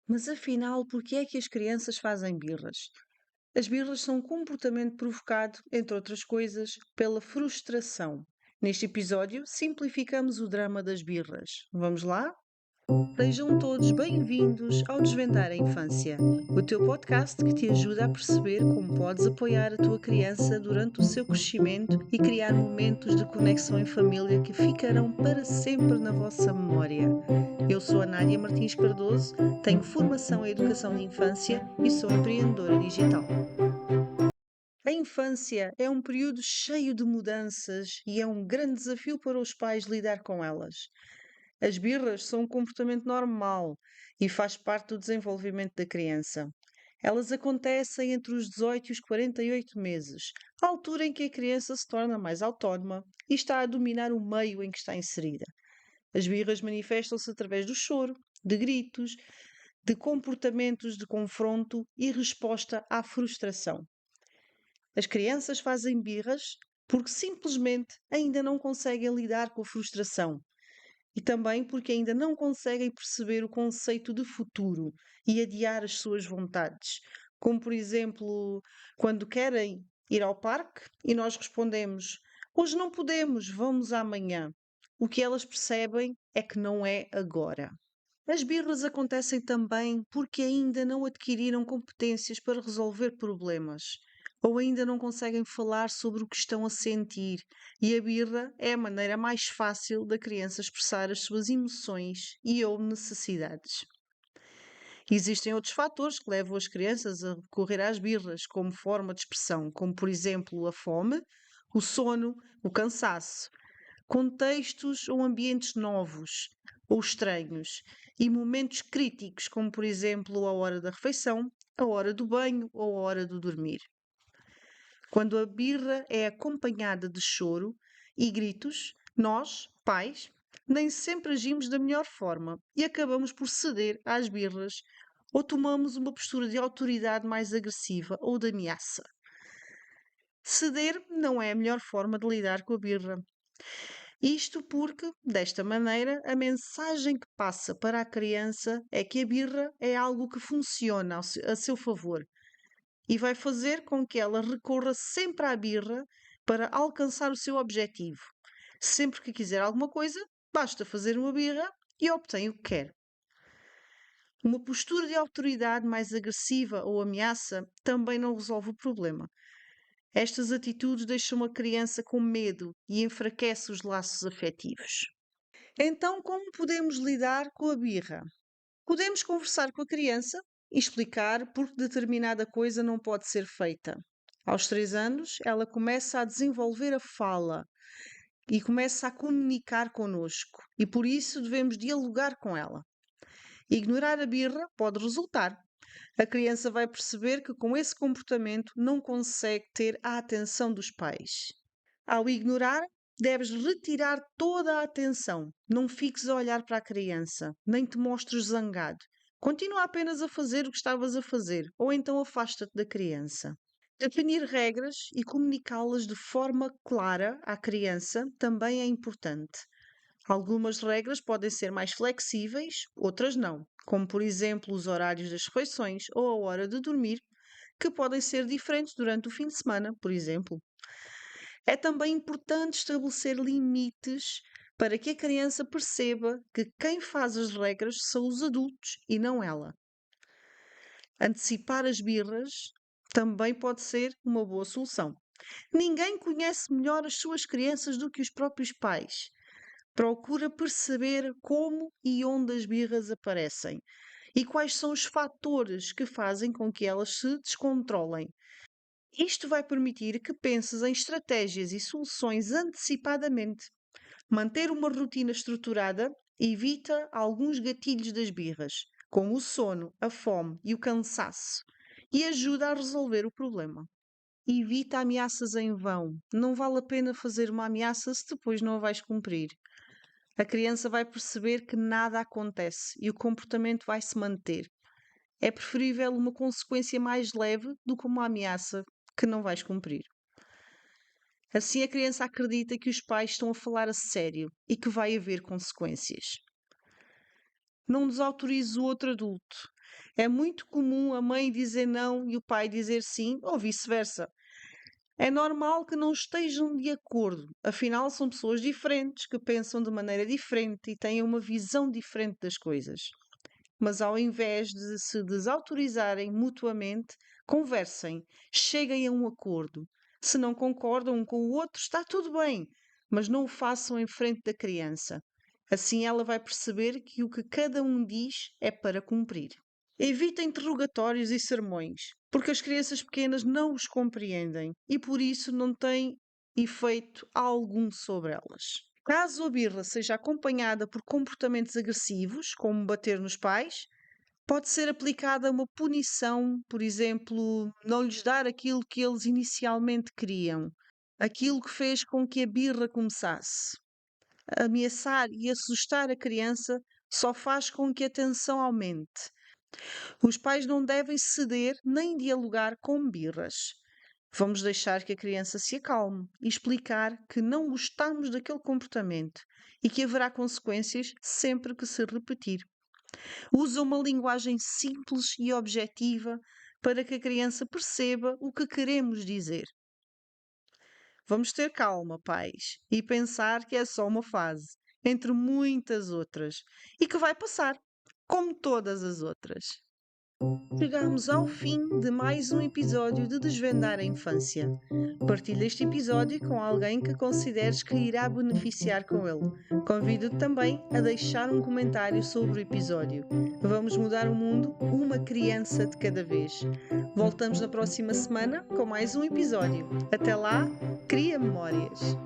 Mas afinal, por que é que as crianças fazem birras? As birras são um comportamento provocado, entre outras coisas, pela frustração. Neste episódio, simplificamos o drama das birras. Vamos lá? Sejam todos bem-vindos ao Desvendar a Infância, o teu podcast que te ajuda a perceber como podes apoiar a tua criança durante o seu crescimento e criar momentos de conexão em família que ficarão para sempre na vossa memória. Eu sou a Nádia Martins Cardoso, tenho formação em Educação de Infância e sou empreendedora digital. A infância é um período cheio de mudanças e é um grande desafio para os pais lidar com elas. As birras são um comportamento normal e faz parte do desenvolvimento da criança. Elas acontecem entre os 18 e os 48 meses, a altura em que a criança se torna mais autónoma e está a dominar o meio em que está inserida. As birras manifestam-se através do choro, de gritos, de comportamentos de confronto e resposta à frustração. As crianças fazem birras porque simplesmente ainda não conseguem lidar com a frustração e também porque ainda não conseguem perceber o conceito de futuro e adiar as suas vontades. Como, por exemplo, quando querem ir ao parque e nós respondemos: Hoje não podemos, vamos amanhã. O que elas percebem é que não é agora. As birras acontecem também porque ainda não adquiriram competências para resolver problemas ou ainda não conseguem falar sobre o que estão a sentir, e a birra é a maneira mais fácil da criança expressar as suas emoções e ou necessidades. Existem outros fatores que levam as crianças a recorrer às birras como forma de expressão, como por exemplo a fome, o sono, o cansaço, contextos ou ambientes novos ou estranhos e momentos críticos, como por exemplo a hora da refeição, a hora do banho ou a hora do dormir. Quando a birra é acompanhada de choro e gritos, nós, pais, nem sempre agimos da melhor forma e acabamos por ceder às birras ou tomamos uma postura de autoridade mais agressiva ou de ameaça. Ceder não é a melhor forma de lidar com a birra. Isto porque, desta maneira, a mensagem que passa para a criança é que a birra é algo que funciona a seu favor e vai fazer com que ela recorra sempre à birra para alcançar o seu objetivo. Sempre que quiser alguma coisa, basta fazer uma birra e obtém o que quer. Uma postura de autoridade mais agressiva ou ameaça também não resolve o problema. Estas atitudes deixam a criança com medo e enfraquecem os laços afetivos. Então, como podemos lidar com a birra? Podemos conversar com a criança e explicar por que determinada coisa não pode ser feita. Aos 3 anos, ela começa a desenvolver a fala e começa a comunicar connosco, e por isso devemos dialogar com ela. Ignorar a birra pode resultar. A criança vai perceber que com esse comportamento não consegue ter a atenção dos pais. Ao ignorar, deves retirar toda a atenção. Não fiques a olhar para a criança, nem te mostres zangado. Continua apenas a fazer o que estavas a fazer, ou então afasta-te da criança. Definir regras e comunicá-las de forma clara à criança também é importante. Algumas regras podem ser mais flexíveis, outras não, como por exemplo os horários das refeições ou a hora de dormir, que podem ser diferentes durante o fim de semana, por exemplo. É também importante estabelecer limites para que a criança perceba que quem faz as regras são os adultos e não ela. Antecipar as birras também pode ser uma boa solução. Ninguém conhece melhor as suas crianças do que os próprios pais. Procura perceber como e onde as birras aparecem e quais são os fatores que fazem com que elas se descontrolem. Isto vai permitir que penses em estratégias e soluções antecipadamente. Manter uma rotina estruturada evita alguns gatilhos das birras, como o sono, a fome e o cansaço, e ajuda a resolver o problema. Evita ameaças em vão. Não vale a pena fazer uma ameaça se depois não a vais cumprir. A criança vai perceber que nada acontece e o comportamento vai se manter. É preferível uma consequência mais leve do que uma ameaça que não vais cumprir. Assim a criança acredita que os pais estão a falar a sério e que vai haver consequências. Não desautorize o outro adulto. É muito comum a mãe dizer não e o pai dizer sim, ou vice-versa. É normal que não estejam de acordo, afinal, são pessoas diferentes que pensam de maneira diferente e têm uma visão diferente das coisas. Mas ao invés de se desautorizarem mutuamente, conversem, cheguem a um acordo. Se não concordam um com o outro, está tudo bem, mas não o façam em frente da criança. Assim ela vai perceber que o que cada um diz é para cumprir. Evita interrogatórios e sermões, porque as crianças pequenas não os compreendem e por isso não têm efeito algum sobre elas. Caso a birra seja acompanhada por comportamentos agressivos, como bater nos pais, pode ser aplicada uma punição, por exemplo, não lhes dar aquilo que eles inicialmente queriam, aquilo que fez com que a birra começasse. Ameaçar e assustar a criança só faz com que a tensão aumente. Os pais não devem ceder nem dialogar com birras. Vamos deixar que a criança se acalme e explicar que não gostamos daquele comportamento e que haverá consequências sempre que se repetir. Usa uma linguagem simples e objetiva para que a criança perceba o que queremos dizer. Vamos ter calma, pais, e pensar que é só uma fase, entre muitas outras, e que vai passar, como todas as outras. Chegamos ao fim de mais um episódio de Desvendar a Infância. Partilha este episódio com alguém que consideres que irá beneficiar com ele. Convido-te também a deixar um comentário sobre o episódio. Vamos mudar o mundo uma criança de cada vez. Voltamos na próxima semana com mais um episódio. Até lá, cria memórias!